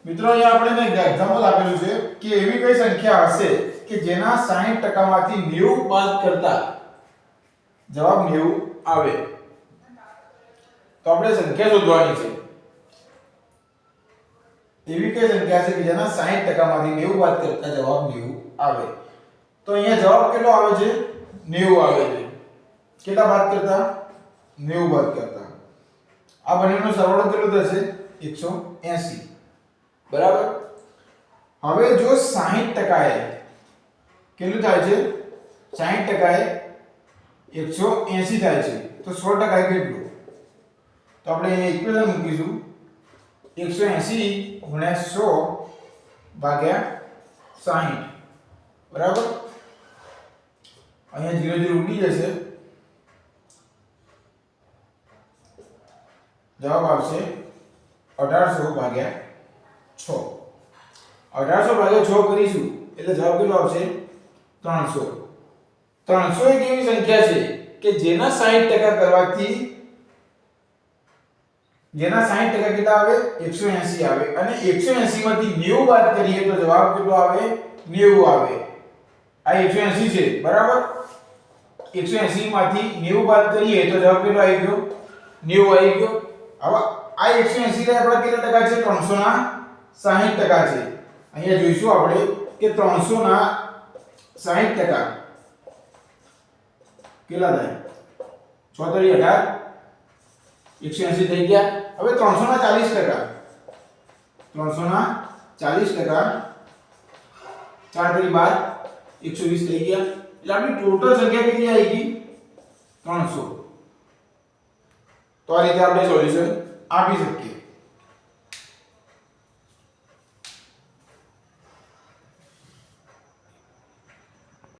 મિત્રો અહીંયા આપણે એક એક્ઝામ્પલ આપેલું છે કે એવી કઈ સંખ્યા હશે કે જેના 60% માંથી 90 બાદ કરતા જવાબ 90 આવે. તો આપણે સંખ્યા શોધવાની છે. એવી કઈ સંખ્યા છે કે જેના 60% માંથી 90 બાદ કરતા જવાબ 90 આવે. તો અહીંયા જવાબ કેટલો આવે છે? 90 આવે છે. કેટલા બાદ કરતા? 90 બાદ કરતા. આ બંનેનો સરવાળો કેટલો થશે? 180. બરાબર. હવે જો 60% એ કેટલું થાય છે? 60% એ 180 થાય છે. તો 100% એ કેટલું? તો આપણે ઇક્વેશન મૂકીશું 180 ગુણ્યા 100 ભાગ્યા 60. બરાબર. અહીંયા 0 0 ઉડી જશે. જવાબ આવશે 1800 ભાગ્યા 6. 1800 ભાગ્યા 6 કરીશું એટલે જવાબ કેટલો આવશે? 300. 300 એક એવી સંખ્યા છે કે જેના 60% કરવાથી જેના 60% કેટલા આવે? 180 આવે. અને 180 માંથી 90 બાદ કરીએ તો જવાબ કેટલો આવે? 90 આવે. આ 180 છે. બરાબર. 180 માંથી 90 બાદ કરીએ તો જવાબ કેટલો આવી ગયો? 90 આવી ગયો. હવે આ 180 ને આપણા કેટલા ટકા છે? 300 ના 60% છે. અહીંયા જોઈશું આપણે કે 300 ના 60% કેટલા થાય? 6 તરી 18 180 થઈ ગયા. હવે 300 ના 40%. 300 ના 40% 4 તરી 12 120 થઈ ગયા. એટલે આપણી ટોટલ સંખ્યા કેટલી આવી ગઈ? 300. તો આ રીતે આપણે સોલ્યુશન આપી શકીએ.